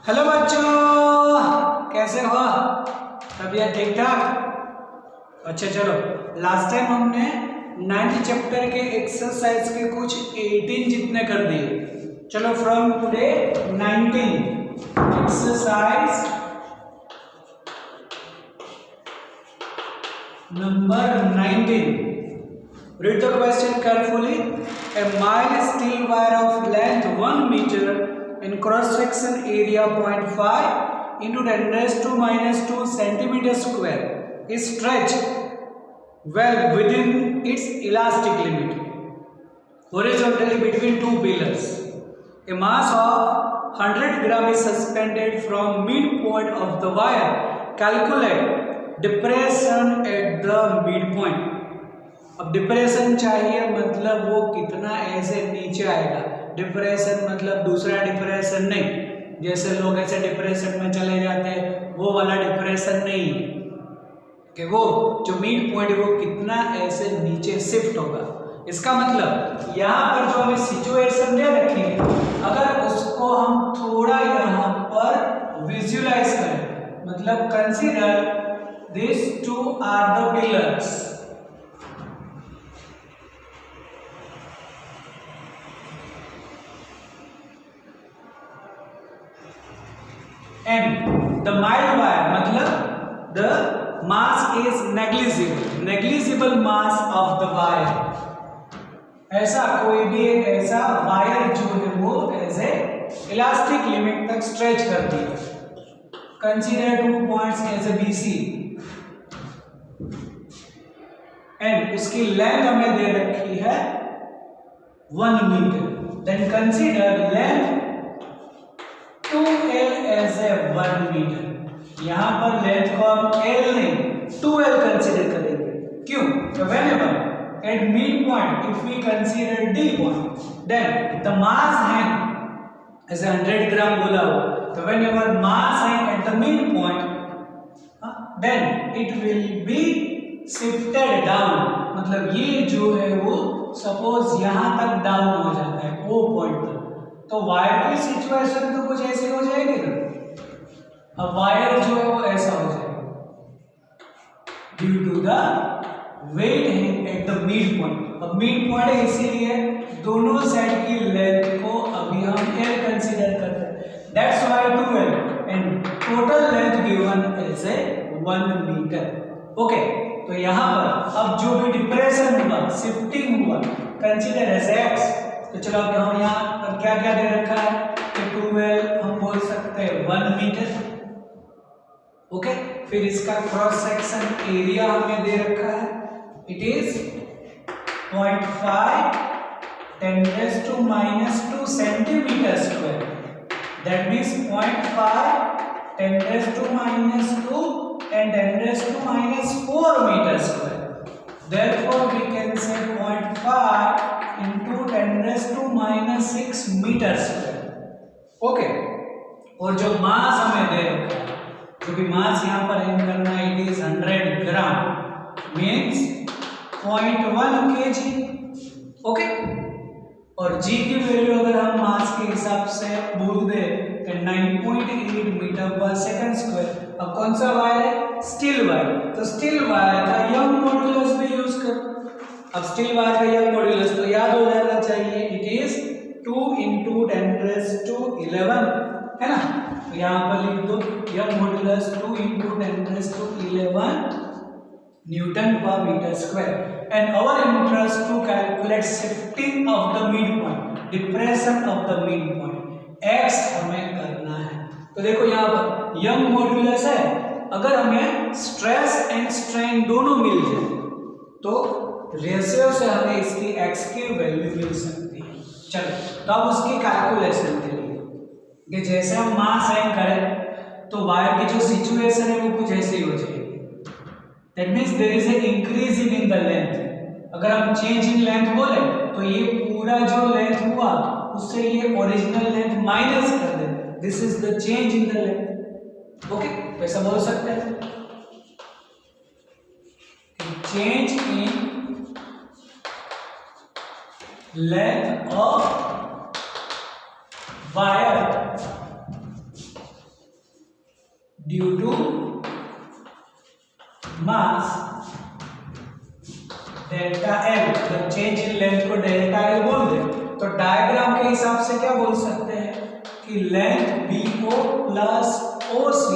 Hello बच्चों, कैसे हो? तबीयत ठीक ठाक? अच्छा चलो, लास्ट टाइम हमने 9th चैप्टर के एक्सरसाइज के कुछ 18 जितने कर दिए। चलो from today 19 exercise number 19। Read the question carefully. A mile steel wire of length 1 meter and cross section area 0.5 into 10 raised to minus 2 centimeter square is stretched well within its elastic limit horizontally between two pillars. A mass of 100 gram is suspended from midpoint of the wire. Calculate depression at the midpoint. अब depression चाहिए, मतलब वो कितना ऐसे नीचे आएगा। Depression मतलब दूसरा डिप्रेशन नहीं, जैसे लोग ऐसे डिप्रेशन में चले जाते हैं, वो वाला डिप्रेशन नहीं है कि वो जो मिड पॉइंट है वो कितना ऐसे नीचे शिफ्ट होगा। इसका मतलब यहाँ पर जो हमें सिचुएशन दे रखी है, अगर उसको हम थोड़ा यहाँ पर विजुअलाइज करें, मतलब consider this two are the pillars and the mild wire, मतलब the mass is negligible mass of the wire। ऐसा कोई भी एक ऐसा वायर जो है वो ऐसे इलास्टिक लिमिट तक स्ट्रेच करती है। Consider 2 points as a BC and उसकी लेंथ हमें दे रखी है 1 metre. Then consider length 2L as a 1 metre. यहां पर लेंथ को हम L नहीं 2L कंसीडर करेंगे। क्यों? तो whenever at midpoint if we consider D point then the mass hang as 100 gram बोला हुआ, तो whenever mass hang at the midpoint then it will be shifted down। मतलब ये जो है वो सपोज यहां तक डाउन हो जाता है O पॉइंट तक, तो वायर की सिचुएशन तो कुछ ऐसे हो जाएगी ना। अब वायर जो है वो ऐसा हो जाएगा ड्यू टू द वेट है एट द मिड पॉइंट। अब मिड पॉइंट है इसीलिए दोनों साइड की लेंथ को अभी हम L कंसीडर करते हैं। That's why 2L and total length given as a 1 metre. Okay, तो यहाँ पर अब जो भी डिप्रेशन हुआ, शिफ्टिंग हुआ, कंसीडर एज x। तो चलो अब हम यहाँ पर क्या क्या दे रखा है कि 2L हम बोल सकते हैं 1 मीटर। ओके, फिर इसका क्रॉस सेक्शन एरिया हमें दे रखा है, it is 0.5 10 raised to minus 2 centimeter square। That means 0.5 10 raised to minus 2 and 10 raised to minus 4 meter square। Therefore we can say 0.5 into 10 raised to minus 6 meter square। Okay, और जो मास हमें दे रखा है, जो भी मास यहाँ पर एम करना है, it is 100 gram means 0.1 kg। Okay, और g की वैल्यू अगर हम मास के हिसाब से बोल दे तो 9.8 मीटर पर सेकंड स्क्वायर। अब कौन सा वायर है? स्टील वायर, तो स्टील वायर का यंग मॉड्यूलस भी यूज करो। अब स्टील वायर का यंग मॉड्यूलस तो याद हो जाना चाहिए, it is 2 into 10 raised to 11, है ना। तो यहाँ पर लिख दो young modulus 2 into 10 raised to 11 newton per metre square. And our interest to calculate shifting of the mid point, depression of the mid point, x हमें करना है। तो देखो यहाँ पर यंग मॉड्यूलस है, अगर हमें स्ट्रेस एंड स्ट्रेन दोनों मिल जाए तो रेशियो से हमें इसकी x की वैल्यू मिल सकती है। चलो, तो अब उसकी कैलकुलेशन के लिए कि जैसे हम मास हैंग करें तो वायर की जो सिचुएशन है वो कुछ ऐसी हो जाएगी। That means there is a increase in the length. अगर हम चेंज इन लेंथ बोले तो ये पूरा जो लेंथ हुआ उससे ये ओरिजिनल लेंथ माइनस कर दे, this is the change in the length. Okay, ऐसा बोल सकते हैं change in length of wire due to mass delta L, मतलब चेंज इन लेंथ को डेल्टा एल बोल दे तो डायग्राम के हिसाब से क्या बोल सकते हैं कि length BO plus OC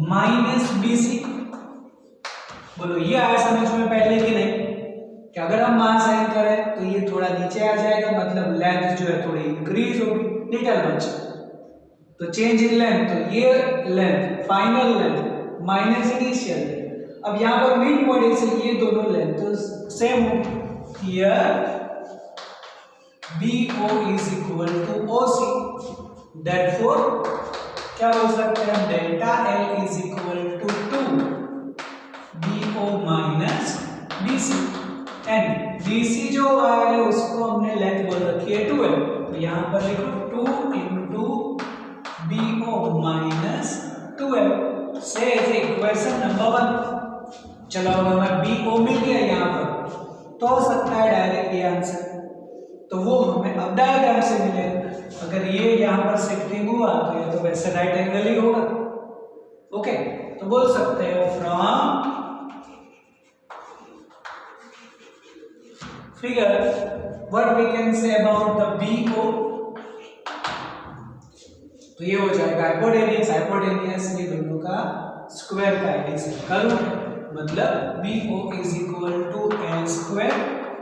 minus BC। बोलो ये आया समझ में पहले कि नहीं कि अगर हम मास ऐड करें तो ये थोड़ा नीचे आ जाएगा, मतलब लेंथ जो है थोड़ी इंक्रीज होगी, लिटिल मच। तो चेंज इन लेंथ, तो ये length final length minus initial length. अब यहाँ पर मिड पॉइंट से ये दोनों लेंथ तो सेम हो, here BO is equal to OC, therefore क्या बोल सकते हैं हम, delta L is equal to 2 BO minus BC and BC जो वायर है उसको हमने लेंथ बोल रखी है 2L, तो यहाँ पर लिखो 2 into BO minus 2L से इक्वेशन नंबर 1। चलो अब हमें BO मिल गया यहाँ पर तो हो सकता है डायरेक्ट ये आंसर, तो वो हमें अब डायग्राम से मिलेगा। अगर ये यहाँ पर शिफ्टिंग हुआ तो ये तो वैसे राइट एंगल ही होगा। ओके, तो बोल सकते हो from figure what we can say about the BO, तो ये हो जाएगा हाइपोटेन्यूस, हाइपोटेन्यूस दोनों का स्क्वायर का एडिशन करूं, मतलब BO is equal to L square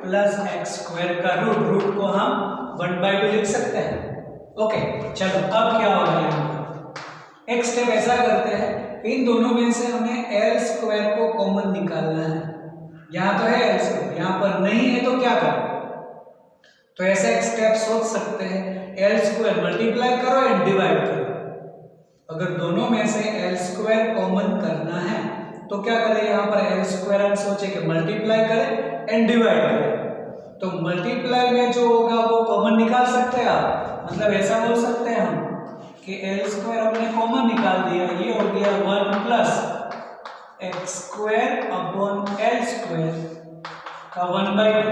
plus x square का रूट को हम 1/2 लिख सकते हैं। ओके, चलो अब क्या होगा यहाँ पर एक स्टेप ऐसा करते हैं, इन दोनों में से हमें L स्क्वायर को कॉमन निकालना है। यहाँ तो है L स्क्वायर, यहाँ पर नहीं है तो क्या करें, तो ऐसा एक स्टेप सोच सकते हैं, L स्क्वायर मल्टीप्लाई करो एंड डिवाइड करो। अगर दोनों में से L स्क्वायर कॉमन करना है तो क्या करें, यहाँ पर L स्क्वायर हम सोचे कि मल्टीप्लाई करें एंड डिवाइड करें, तो मल्टीप्लाई में जो होगा वो कॉमन निकाल सकते हैं आप, मतलब ऐसा बोल सकते हैं हम कि L स्क्वायर हमने कॉमन निकाल दिया, ये हो गया 1 plus x square upon L square का 1/2।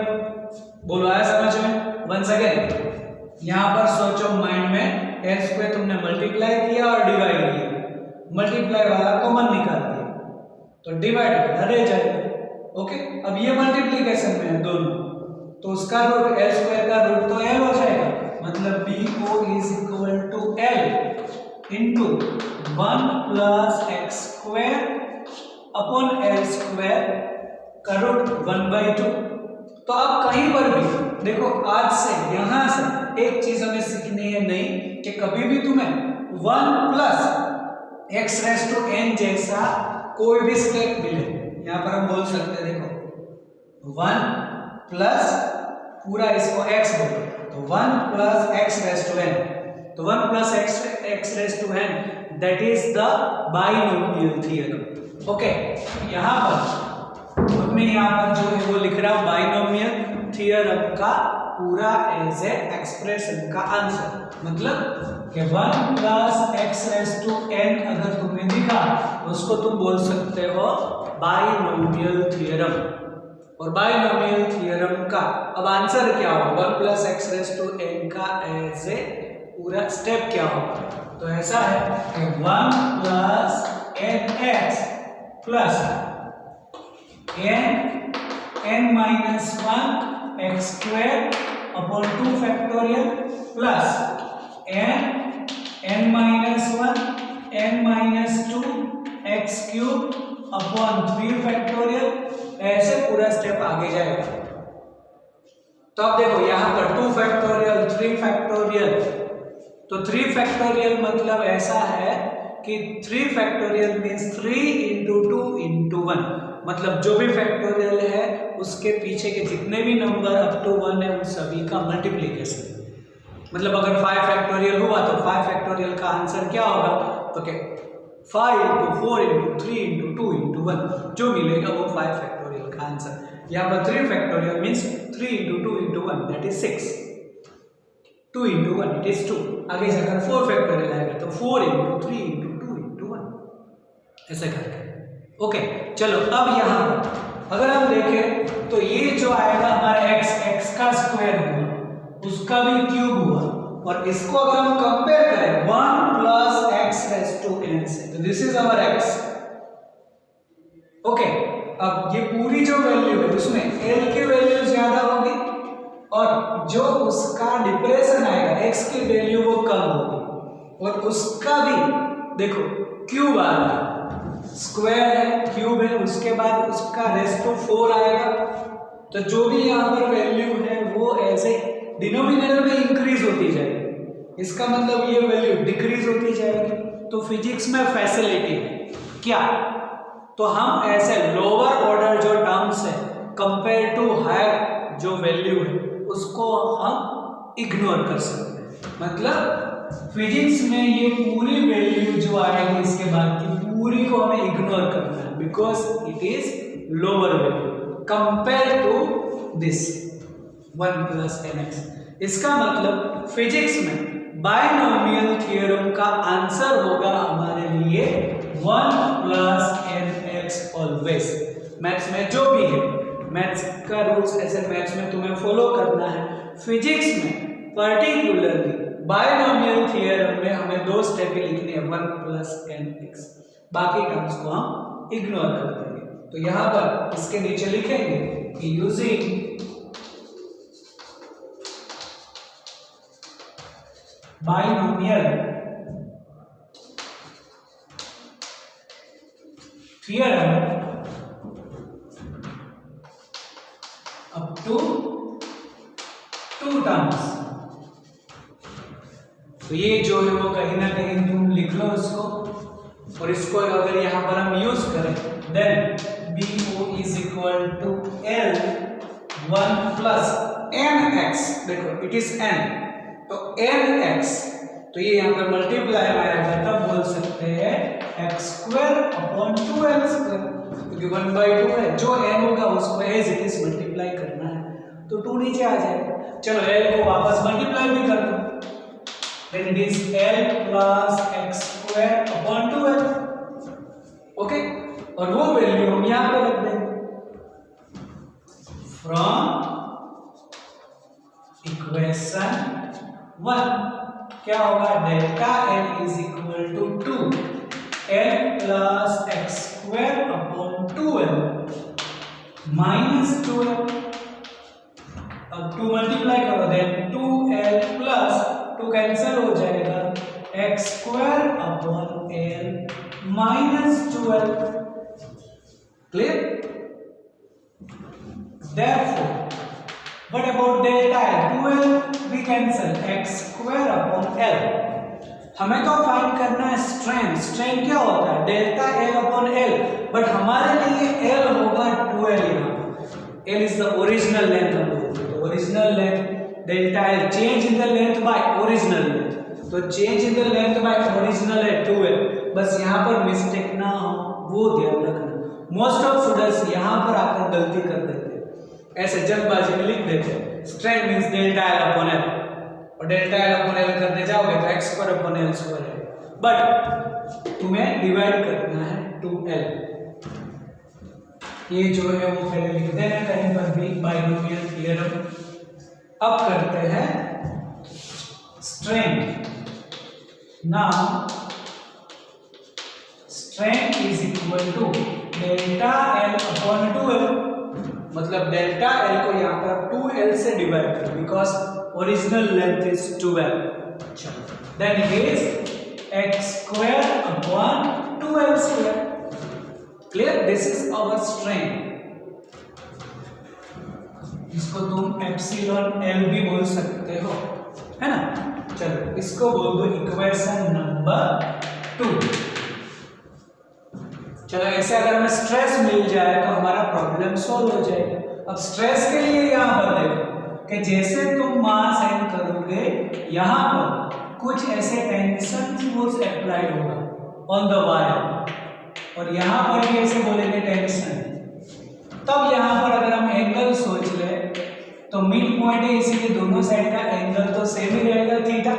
बोलो आया समझ में? वंस अगेन यहाँ पर सोचो माइंड में, L स्क्वायर तुमने मल्टीप्लाई किया और डिवाइड किया, मल्टीप्लाई वाला कॉमन निकाल दिया तो डिवाइड वाला रह जाएगा। ओके, अब ये मल्टीप्लिकेशन में है दोनों, तो उसका रूट L स्क्वायर का रूट तो L हो जाएगा, मतलब BO is equal to L into 1 plus x square upon L square का रूट 1/2। तो अब कहीं पर भी देखो, आज से यहाँ से एक चीज हमें सीखनी है नहीं कि कभी भी तुम्हें 1 plus x raise to n जैसा कोई भी स्टेप मिले, यहाँ पर हम बोल सकते हैं देखो 1 प्लस पूरा इसको x बोलो तो 1 plus x raise to n, तो 1 plus x raise to n that is the binomial theorem. Okay, यहाँ पर हमने यहाँ पर जो है वो लिख रहा हूँ बाइनोमियल थ्योरम का पूरा एज ए एक्सप्रेशन का आंसर, मतलब कि 1 plus x raise to n अगर तुमने दिखा उसको तुम बोल सकते हो बाइनोमियल थ्योरम, और बाइनोमियल थ्योरम का अब आंसर क्या होगा, 1 plus x raise to n का एज ए पूरा स्टेप क्या होगा, तो ऐसा है कि 1 plus nx plus n minus 1 x square upon 2 factorial plus n minus 1 n minus 2 x cube upon 3 factorial, ऐसे पूरा स्टेप आगे जाएगा। तो अब देखो यहाँ पर 2 फैक्टोरियल 3 फैक्टोरियल, तो 3 फैक्टोरियल मतलब ऐसा है कि 3 फैक्टोरियल मीन्स 3 into 2 into 1, मतलब जो भी फैक्टोरियल है उसके पीछे के जितने भी नंबर अप टू 1 है उन सभी का मल्टीप्लिकेशन, मतलब अगर 5 फैक्टोरियल हुआ तो 5 फैक्टोरियल का आंसर क्या होगा, तो क्या 5 into 4 into 3 into 2 into 1 जो मिलेगा वो 5 फैक्टोरियल का आंसर। यहाँ पर 3 factorial means 3 into 2 into 1 that is 6, 2 into 1 it is 2, आगे जाकर 4 फैक्टोरियल आएगा तो 4 into 3 into 2 into 1 ऐसे करके। ओके, चलो अब यहाँ पर अगर हम देखें तो ये जो आएगा हमारा x का स्क्वायर हुआ, उसका भी क्यूब हुआ, और इसको अगर हम कंपेयर करें 1 plus x raise to n से, तो this is our x. Okay, अब ये पूरी जो वैल्यू है उसमें एल की वैल्यू ज्यादा होगी और जो उसका डिप्रेशन आएगा एक्स की वैल्यू वो कम होगी, और उसका भी देखो क्यूब आ रहा है, स्क्वायर है, क्यूब है, उसके बाद उसका रेस टू 4 आएगा, तो जो भी यहाँ पर वैल्यू है वो ऐसे डिनोमिनेटर में इंक्रीज होती जाएगी, इसका मतलब ये वैल्यू डिक्रीज होती जाएगी। तो फिजिक्स में फैसिलिटी है क्या, तो हम ऐसे लोअर ऑर्डर जो टर्म्स है कंपेयर टू हायर जो वैल्यू है उसको हम इग्नोर कर सकते हैं। मतलब फिजिक्स में ये पूरी वैल्यू जो आएगी इसके बाद की पूरी को हमें इग्नोर करना है, because it is lower value compare to this 1 plus nx। इसका मतलब फिजिक्स में बायनोमियल थ्योरम का आंसर होगा हमारे लिए 1 प्लस nx ऑलवेज। मैथ्स में जो भी है, मैथ्स का रूल्स ऐसे मैथ्स में तुम्हें फॉलो करना है, फिजिक्स में पर्टिकुलरली बायनोमियल थ्योरम में हमें 2 स्टेप ही लिखनी है 1 प्लस nx, बाकी टर्म्स को हम इग्नोर कर देंगे। तो यहां पर इसके नीचे लिखेंगे कि using binomial theorem up to 2 terms. तो ये जो है वो कहीं ना कहीं तुम लिख लो इसको, और इसको अगर यहां पर हम यूज करें then BO is equal to L 1 plus nx, देखो इट इज n, तो nx, तो ये यहाँ पर मल्टीप्लाई आएगा, तब बोल सकते हैं x square upon 2l square, क्योंकि 1/2 है, जो n होगा उसको एज इट इज मल्टीप्लाई करना है, तो 2 नीचे आ जाएगा। चलो l को वापस मल्टीप्लाई भी कर दो, then it is l plus x square upon 2l। Okay, और वो वैल्यू हम यहाँ पे रख देंगे फ्रॉम इक्वेशन 1। क्या होगा, delta L is equal to 2 L plus x square upon 2L minus 2L। अब 2 मल्टीप्लाई करो देन 2L प्लस 2 कैंसिल हो जाएगा, x square upon L minus 2L। Clear? Therefore, what about delta L? 2L we cancel, x square upon L। हमें तो find करना है strain. Strain क्या होता है, delta L upon L, but हमारे लिए L होगा 2L। यहाँ L is the original length, हम बोलते हैं, तो original length delta L, change in the length by original length, तो change in the length by original है 2L। बस यहाँ पर मिस्टेक ना हो वो ध्यान रखना। मोस्ट ऑफ स्टूडेंट्स यहाँ पर आकर गलती कर देते हैं, ऐसे जल्दबाजी में लिख देते हैं strain means delta L upon L, और डेल्टा L अपॉन L करने जाओगे तो x square upon L square है, बट तुम्हें डिवाइड करना है 2L। ये जो है वो पहले लिख देना कहीं पर भी, बायनोमियल थ्योरम। अब करते हैं strain. Now strain is equal to delta L upon 2L, मतलब डेल्टा L को यहाँ पर 2L से डिवाइड करो, because original length is 2L। Then it is x square upon 2L square. Clear? This is our strain. इसको तुम epsilon L भी बोल सकते हो, है ना। चलो इसको बोल दो इक्वेशन नंबर 2। चलो ऐसे अगर हमें स्ट्रेस मिल जाए तो हमारा प्रॉब्लम सॉल्व हो जाएगा। अब स्ट्रेस के लिए यहाँ पर देखो कि जैसे तुम मास एंड करोगे, यहाँ पर कुछ ऐसे टेंशन फोर्स अप्लाइड होगा ऑन द वायर, और यहाँ पर भी ऐसे बोलेंगे टेंशन। तब यहाँ पर अगर हम एंगल सोच ले तो मिड पॉइंट है, इसीलिए दोनों साइड का एंगल तो सेम ही रहेगा थीटा।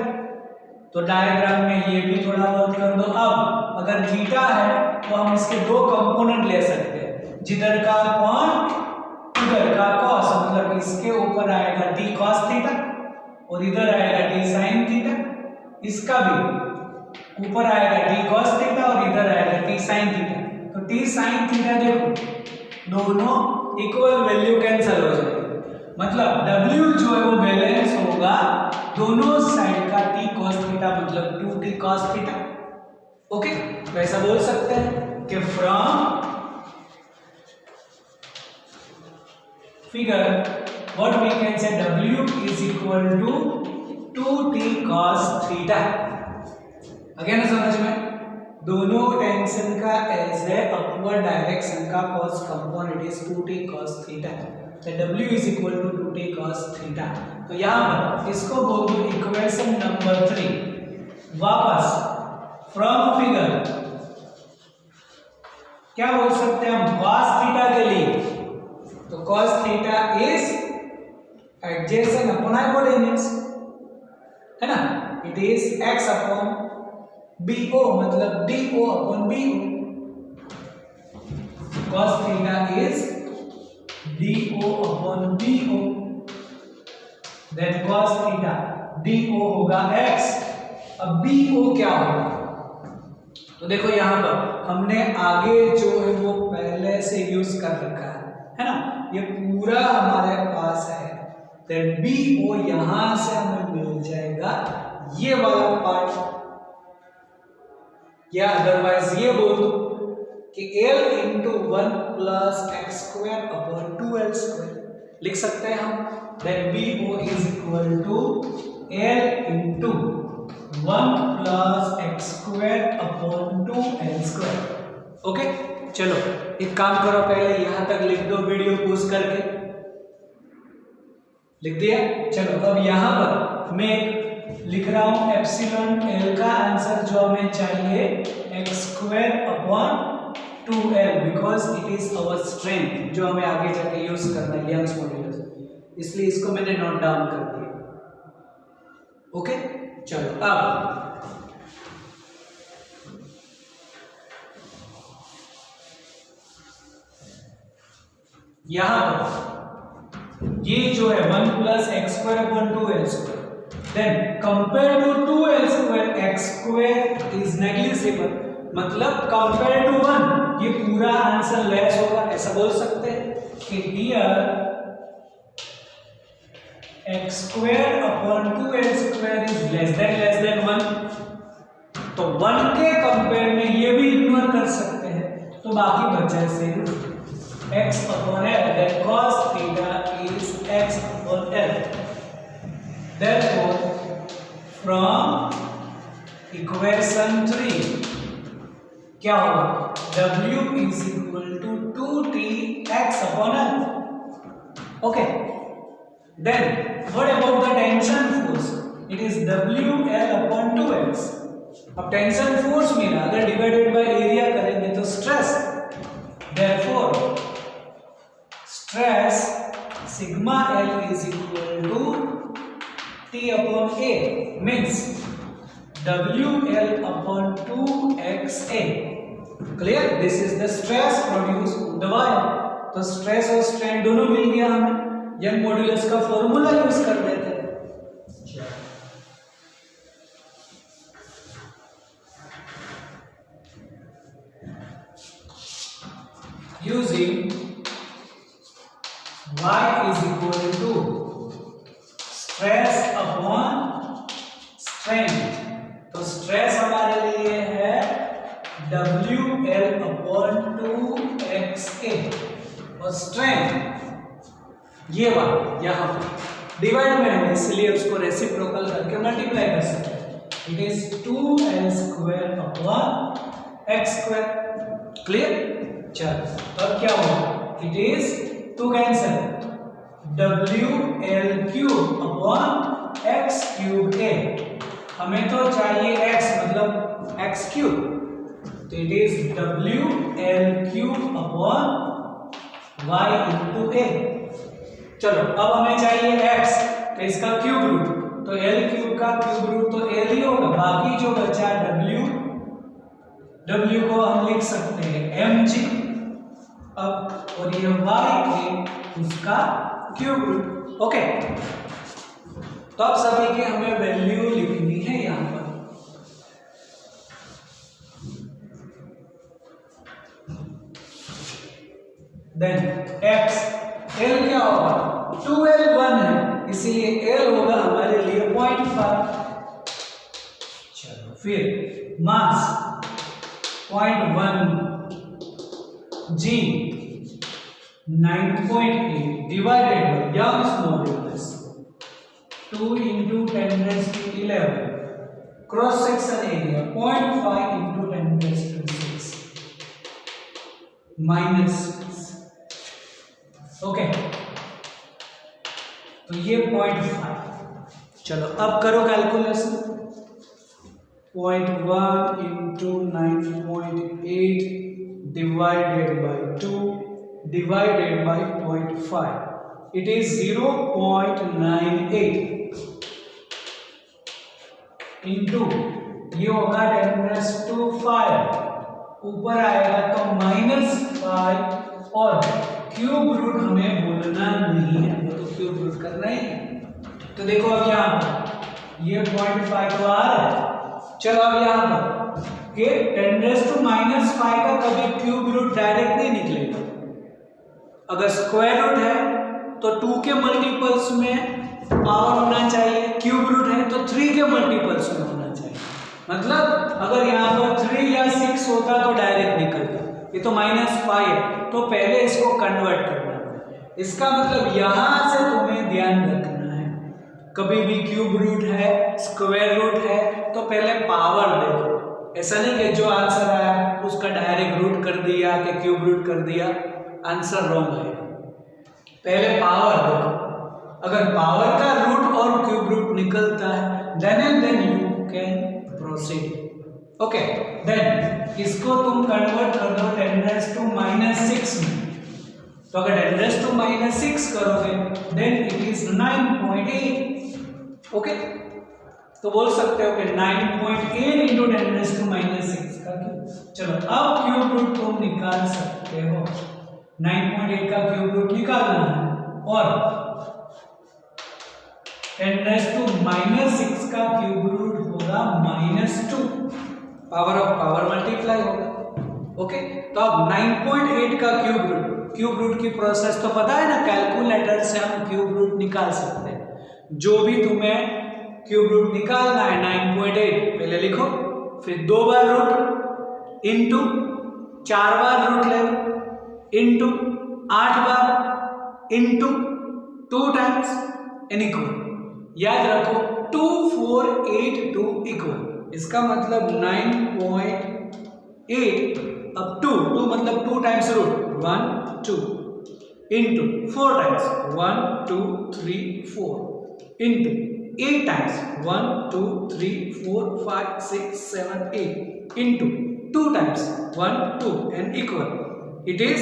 तो डायग्राम में ये भी थोड़ा बहुत कर दो। अब अगर थीटा है तो हम इसके 2 कंपोनेंट ले सकते हैं, जिधर का कॉन उधर का कॉस, मतलब इसके ऊपर आएगा d cos थीटा और इधर आएगा t sin थीटा, इसका भी ऊपर आएगा t cos थीटा और इधर आएगा t sin थीटा। तो t sin थीटा देखो दोनों इक्वल वैल्यू कैंसिल हो जाएगा, मतलब w जो है वो बैलेंस होगा दोनों साइड का t cos थीटा मतलब 2t cos थीटा। ओके, तो ऐसा बोल सकते हैं कि from figure what we can say w is equal to 2t cos theta. Again समझ में, दोनों टेंशन का एज ए अपवर्ड डायरेक्शन का cos component is 2t cos theta, तो w is equal to 2t cos theta. तो यहाँ पर इसको बोल दो इक्वेशन नंबर 3। वापस फ्रॉम फिगर क्या बोल सकते हैं हम cos थीटा के लिए, तो cos theta is adjacent upon hypotenuse, है ना, it is x upon BO मतलब DO upon BO। cos theta is DO upon BO, then cos theta DO होगा x। अब BO क्या होगा, तो देखो यहां पर हमने आगे जो है वो पहले से यूज कर रखा है ना, ये पूरा हमारे पास है, देन BO यहां से हमें मिल जाएगा ये वाला पार्ट, या अदरवाइज ये बोल दो कि L into 1 plus x square upon 2L square लिख सकते हैं हम, then BO is equal to L into 1 plus x square upon 2L square. Okay, चलो एक काम करो, पहले यहां तक लिख दो वीडियो पॉज करके, लिख दिया। चलो अब यहां पर मैं लिख रहा हूं एप्सिलॉन L का आंसर जो हमें चाहिए x square upon 2L because it is our strength जो हमें आगे जाके यूज करना है यंग्स मॉड्यूलस, इसलिए इसको मैंने नोट डाउन कर दिया। ओके, चलो अब यहां पर ये जो है 1 plus x square upon 2L square, then compare to 2L square x square is negligible, मतलब कंपेयर टू 1 ये पूरा आंसर लेस होगा, ऐसा बोल सकते हैं कि here x square upon 2L square is less than 1, तो 1 के कंपेयर में ये भी इग्नोर कर सकते हैं, तो बाकी बचा सिर्फ x upon L, that cos theta is x upon L. Therefore, from equation 3 क्या होगा, W is equal to 2t x upon L. Okay. Then what about the tension force? It is WL upon 2x. अब tension force मिला, अगर divided by area करेंगे तो stress, therefore stress sigma L is equal to T upon A means WL upon 2XA. Clear? This is the stress produced on the wire. तो stress और strain दोनों मिल गया हमें, young modulus का formula use कर देते हैं। Using y is equal to stress upon strain, तो स्ट्रेस हमारे लिए है WL upon 2XA और स्ट्रेन ये वाला यहाँ डिवाइड में है इसलिए उसको रेसिप्रोकल करके मल्टीप्लाई कर सकते हैं, it is 2L square upon x square. Clear? चलो अब क्या होगा, it is to cancel WL cube upon x cube A, हमें तो चाहिए x मतलब x क्यूब, तो it is WL cube upon y into A। चलो अब हमें चाहिए x, तो इसका क्यूब रूट, तो L क्यूब का क्यूब रूट तो L ही होगा, बाकी जो बचा W को हम लिख सकते हैं mg, अब और ये y के उसका क्यूब रूट। ओके, तो अब सभी की हमें वैल्यू लिखनी है यहां पर। देन x l क्या होगा 2l 1 है, इसीलिए l होगा हमारे लिए 0.5। चलो फिर mass 0.1 g 9.8 divided by Young's modulus 2 into 10 raised to 11 cross section area 0.5 into 10 raised to 6 minus. Okay तो ये 0.5। चलो अब करो calculation. 0.1 into 9.8 divided by 2 divided by 0.5, it is 0.98 into ये होगा 10⁵, ऊपर आएगा तो -5 और क्यूब रूट हमें बोलना नहीं है, तो क्यूब रूट करना ही है। तो देखो अब यहाँ ये 0.5 तो आ रहा है। चलो अब यहाँ पर कि 10⁻⁻5 का कभी क्यूब रूट डायरेक्ट नहीं निकलेगा। अगर स्क्वायर रूट है तो 2 के मल्टीपल्स में पावर होना चाहिए, क्यूब रूट है तो 3 के मल्टीपल्स में होना चाहिए। मतलब अगर यहाँ पर 3 या 6 होता तो डायरेक्ट निकलता, ये तो -5 है, तो पहले इसको कन्वर्ट करना है। इसका मतलब यहाँ से तुम्हें ध्यान रखना है, कभी भी क्यूब रूट है स्क्वायर रूट है तो पहले पावर देखो। ऐसा नहीं कि जो आंसर आया उसका डायरेक्ट रूट कर दिया कि क्यूब रूट कर दिया, आंसर रॉन्ग आएगा। पहले पावर देखो, अगर पावर का रूट और क्यूब रूट निकलता है then you can proceed. Okay then इसको तुम कन्वर्ट कर दो 10⁻⁻6 में, तो अगर 10⁻⁻6 करोगे देन इट इज 9.8। ओके तो बोल सकते हो कि 9.8 into 10⁻⁻6 का क्यूब। चलो अब क्यूब रूट तुम निकाल सकते हो, 9.8 का क्यूब रूट निकालना है और 10⁻⁻6 का क्यूब रूट होगा -2, पावर ऑफ पावर मल्टीप्लाई होगा। ओके तो अब 9.8 का क्यूब रूट की प्रोसेस तो पता है ना, कैलकुलेटर से हम क्यूब रूट निकाल सकते हैं। जो भी तुम्हें क्यूब रूट निकालना है 9.8 पहले लिखो, फिर 2 बार रूट इंटू 4 बार रूट ले लो into 8 bar into 2 times N equal. याद रखो 2 4 8 2 इक्वल, इसका मतलब 9.8 अब 2 मतलब 2 times root 1 2 into 4 times 1 2 3 4 into 8 times 1 2 3 4 5 6 7 8 into 2 times 1 2 and equal it is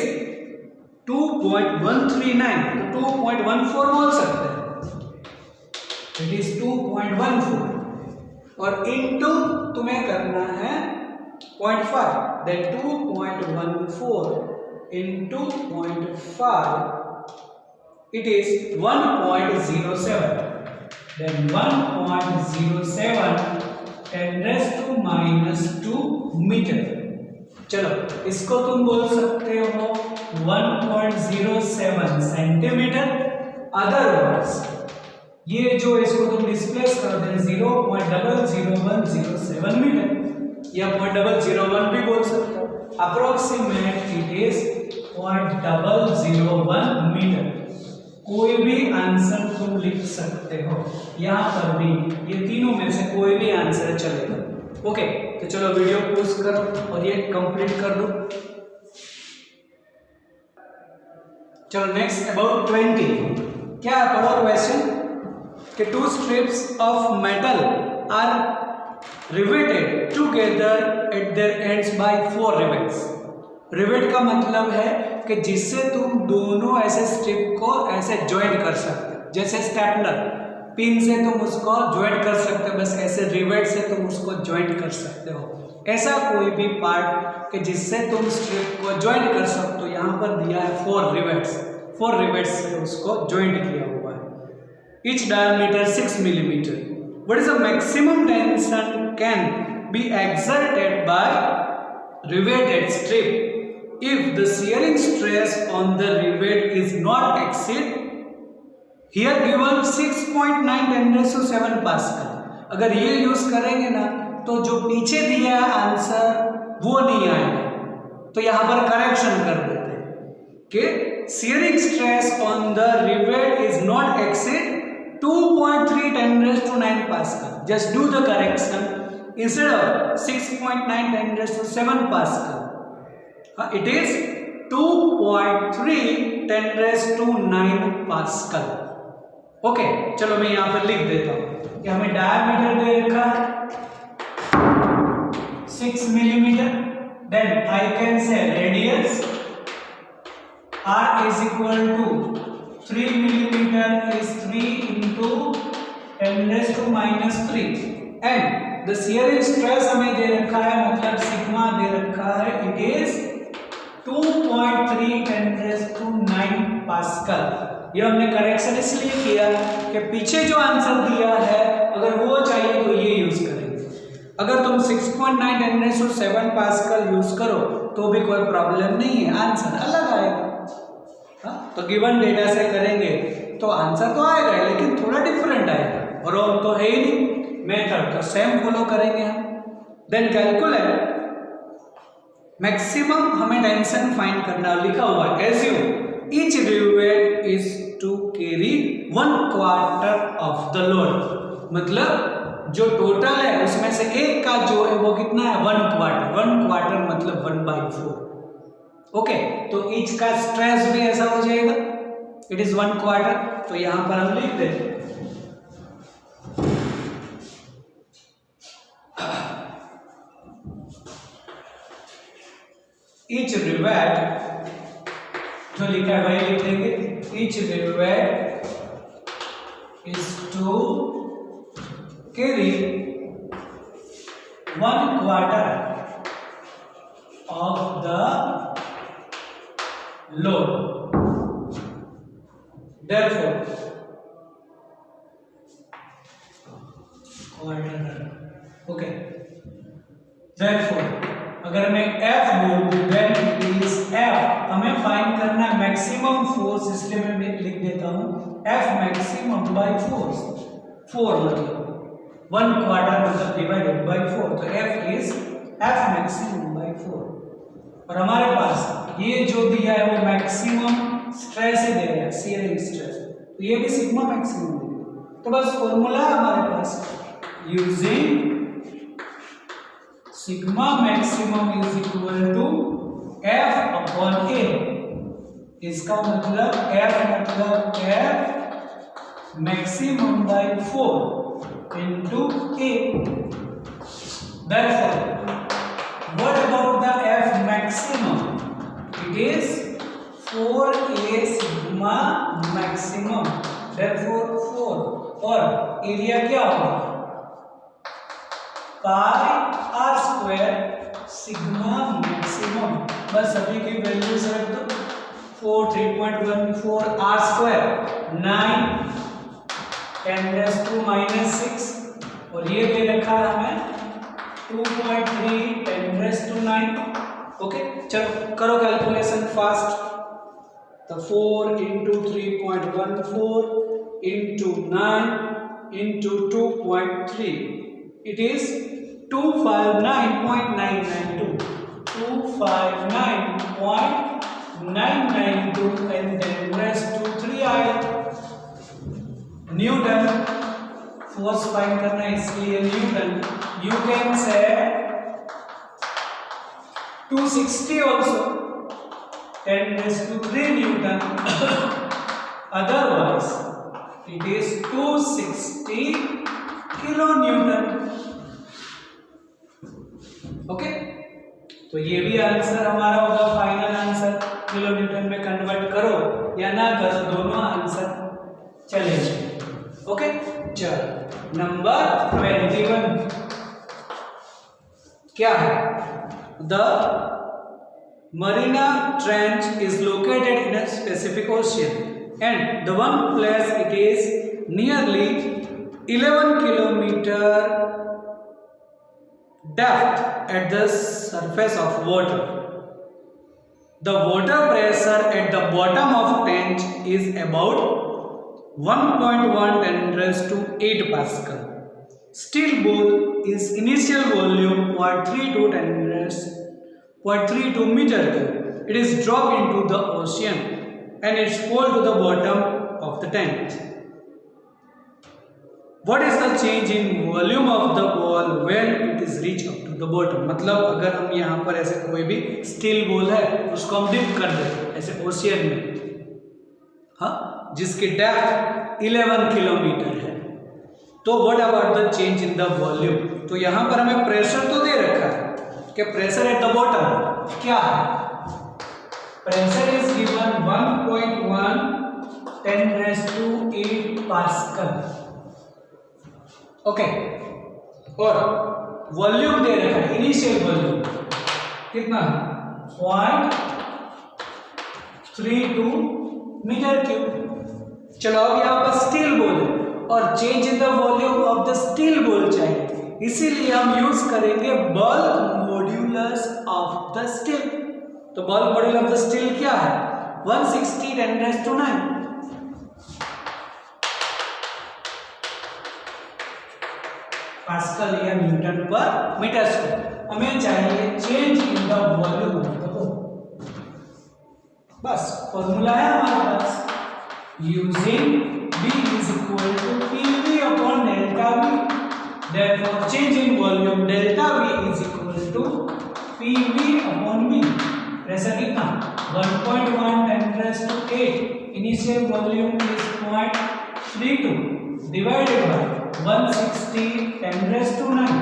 2.139, तो 2.14 बोल सकते हैं, इट इज 2.14 और इंटू तुम्हें करना है 0.5, then 2.14 into 0.5 it is 1.07, then 1.07 10⁻² metre. चलो इसको तुम बोल सकते हो 1.07 सेंटीमीटर। अदरवाइज ये जो इसको तुम डिस्प्लेस कर दे 0.00107 मीटर या 0.001 भी बोल सकते हो। Approximate it is 0.001 metre. कोई भी आंसर तुम लिख सकते हो, यहाँ पर भी ये तीनों में से कोई भी आंसर चलेगा। ओके तो चलो वीडियो पॉज करो और ये कंप्लीट कर दो। चलो नेक्स्ट अबाउट 20 क्या पढ़ो क्वेश्चन कि 2 strips of metal are riveted together at their ends by 4 rivets। Rivet का मतलब है कि जिससे तुम दोनों ऐसे स्ट्रिप को ऐसे ज्वाइंट कर सकते हो, जैसे स्टेपलर पिन से तुम उसको ज्वाइंट कर सकते हो, बस ऐसे रिवेट से तुम उसको ज्वाइंट कर सकते हो। ऐसा कोई भी पार्ट कि जिससे तुम स्ट्रिप को ज्वाइंट कर सकते हो, यहाँ पर दिया है 4 रिवेट्स, 4 रिवेट्स से उसको ज्वाइंट किया हुआ है। each diameter 6 millimeter. What is the maximum tension can be exerted by riveted strip if the shearing stress on the rivet is not exceed here given 6.9 × 7 pascal. अगर ये यूज करेंगे ना तो जो पीछे दिया है आंसर वो नहीं आएगा, तो यहां पर करेक्शन कर देते हैं कि shearing stress on the rivet is not exceed 2.3 × 9 Pascal. Just do the correction. Instead of 6.9 × 7 Pascal, it is 2.3 × 9 Pascal. Okay, चलो मैं यहां पर लिख देता हूं कि हमें डायमीटर दे रखा है 6 millimetre. Then I can say radius R is equal to 3 millimeter is 3 × 10⁻³ and the shearing stress हमें दे रखा है, मतलब सिग्मा दे रखा है, it is 2.3 × 9 पास्कल. ये हमने करेक्शन इसलिए किया कि पीछे जो आंसर दिया है अगर वो चाहिए तो ये यूज करेंगे. अगर तुम 6.9 × 7 पास्कल यूज करो तो भी कोई प्रॉब्लम नहीं है, आंसर अलग आएगा. तो गिवन डेटा से करेंगे तो आंसर तो आएगा लेकिन थोड़ा डिफरेंट आएगा, और तो है ही नहीं. मेथड तो सेम फॉलो करेंगे हम. देन कैलकुलेट मैक्सिमम, हमें टेंशन फाइंड करना लिखा हुआ है. Assume each rivet is to carry 1/4 of the load, मतलब जो टोटल है उसमें से एक का जो है वो कितना है 1/4. 1/4 मतलब 1/4. ओके, तो ईच का स्ट्रेस भी ऐसा हो जाएगा, इट इज 1/4. तो यहां पर हम लिख देते हैं ईच रिवेट, जो लिखा है वही लिख लेंगे. Each rivet is to carry 1/4 of the load. Therefore, okay. Therefore, अगर मैं F बोल दूं, then it is F. हमें फाइंड करना है मैक्सिमम फोर्स, इसलिए मैं लिख देता हूं F मैक्सिमम बाय फोर्स. 4 मतलब 1/4 मतलब डिवाइडेड बाय 4, तो F is F maximum by 4. और हमारे पास ये जो दिया है वो मैक्सिमम स्ट्रेस ही दे रहा है, shearing स्ट्रेस, तो ये भी सिग्मा मैक्सिमम देगा. तो बस फॉर्मूला हमारे पास, using sigma maximum is equal to F/A. इसका मतलब F maximum by 4 into A. Therefore, what about the F maximum? It is 4A sigma maximum. Therefore 4. और एरिया क्या होगा? πr² sigma maximum. बस अभी की वैल्यूज रख दो. 4 3.14 r², 9 10⁻⁻6, और ये दे रखा है हमें 2.3 10⁻⁹. ओके, चलो करो कैलकुलेशन फास्ट. तो 4 × 3.14 × 9 × 2.3, it is 259.992. 259.992 and 10⁻³ आया. न्यूटन फोर्स फाइंड करना है, इसलिए Newton, you can say 260 also, 10⁻³ Newton. Otherwise, it is 260 kN. Okay, तो ये भी आंसर हमारा होगा फाइनल आंसर. किलोन्यूटन में कन्वर्ट करो या ना करो, दोनों आंसर चलेंगे. ओके, चलो नंबर 21 क्या है? The Marina trench is located in a specific ocean. and the one place it is nearly 11 kilometer depth at the surface of water. The water pressure at the bottom of tank is about 1.1 10 raised to 8 Pascal. Steel ball is initial volume 0.32 10 raised 0.32 meter cube. It is dropped into the ocean and it's fall to the bottom of the tank. What is the change in volume of the ball when it is reach up to the bottom? मतलब अगर हम यहाँ पर ऐसे कोई भी steel ball है उसको हम डिप कर दें ऐसे ओशियन में, हाँ, जिसकी डेप्थ 11 किलोमीटर है, तो what about the change in the volume? तो यहाँ पर हमें प्रेशर तो दे रखा है कि प्रेशर एट द बॉटम क्या है? Pressure is given 1.1 10 raised to 8 pascal. Okay, और वॉल्यूम दे रखा है, इनिशियल वॉल्यूम कितना? 0.32 मीटर क्यूब. चलो अब यहाँ पर स्टील बॉल है और change in the volume of the steel ball चाहिए, इसीलिए हम यूज करेंगे bulk modulus of the steel. तो bulk modulus of the steel क्या है? 160 10 raised to 9. पास्कल या न्यूटन पर मीटर स्क्वायर. हमें चाहिए change in the volume of the ball. बस फॉर्मूला है हमारे पास, using V is equal to PV upon delta V. Therefore change in volume delta V is equal to PV upon V. Pressure कितना? 1.1 10 raised to 8. Initial volume is 0.32 divided by 160 10 raised to 9.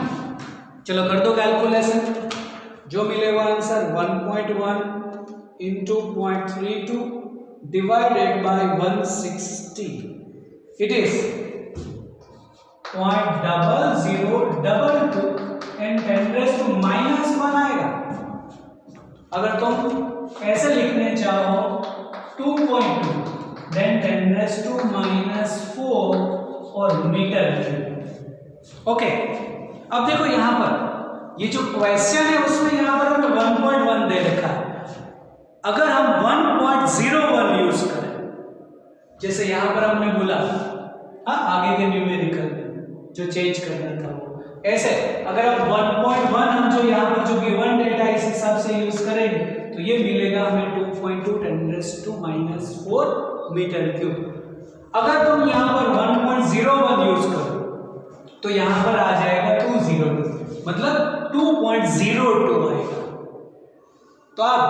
चलो कर दो calculation, जो मिलेगा answer 1.1 into 0.32 divided by 160. It is 0.0022 and 10 raised to -1 आएगा. अगर तुम ऐसे लिखने चाहो 2.2 then 10 raised to -4 और मीटर क्यूब. ओके, अब देखो यहाँ पर ये जो क्वेश्चन है उसमें यहाँ पर हमें 1.1 दे रखा है. अगर हम 1.01 यूज करें, जैसे यहाँ पर हमने बोला, हाँ, आगे के न्यूमेरिकल में जो चेंज करना था वो ऐसे, अगर हम 1.1 हम जो यहाँ पर जो गिवन डेटा इस हिसाब से यूज करेंगे तो ये मिलेगा हमें 2.2 10 raised to -4 मीटर क्यूब. अगर तुम यहाँ पर 1.01 यूज करो तो यहाँ पर आ जाएगा 202, मतलब 2.02 आएगा. तो अब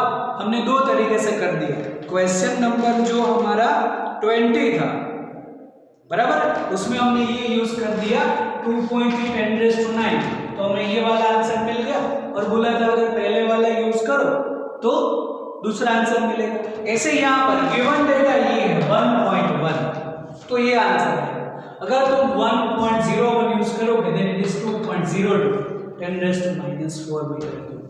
हमने दो तरीके से कर दिया. क्वेश्चन नंबर जो हमारा 20 था, बराबर, उसमें हमने ये यूज कर दिया 2.3 10 raised to 9, तो हमें ये वाला आंसर मिल गया. और बोला था अगर पहले वाला यूज करो तो दूसरा आंसर मिलेगा. ऐसे यहाँ पर गिवन डेटा ये है 1.1, तो ये आंसर है. अगर तुम 1.01 यूज करोगे then it is 2.02 10 raised to -4 metre cube.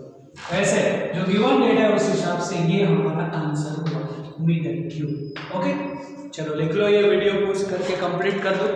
वैसे जो गिवन डेटा है उस हिसाब से ये हमारा आंसर हुआ मीटर क्यूब. ओके, चलो लिख लो, ये वीडियो पोस्ट करके कंप्लीट कर दो.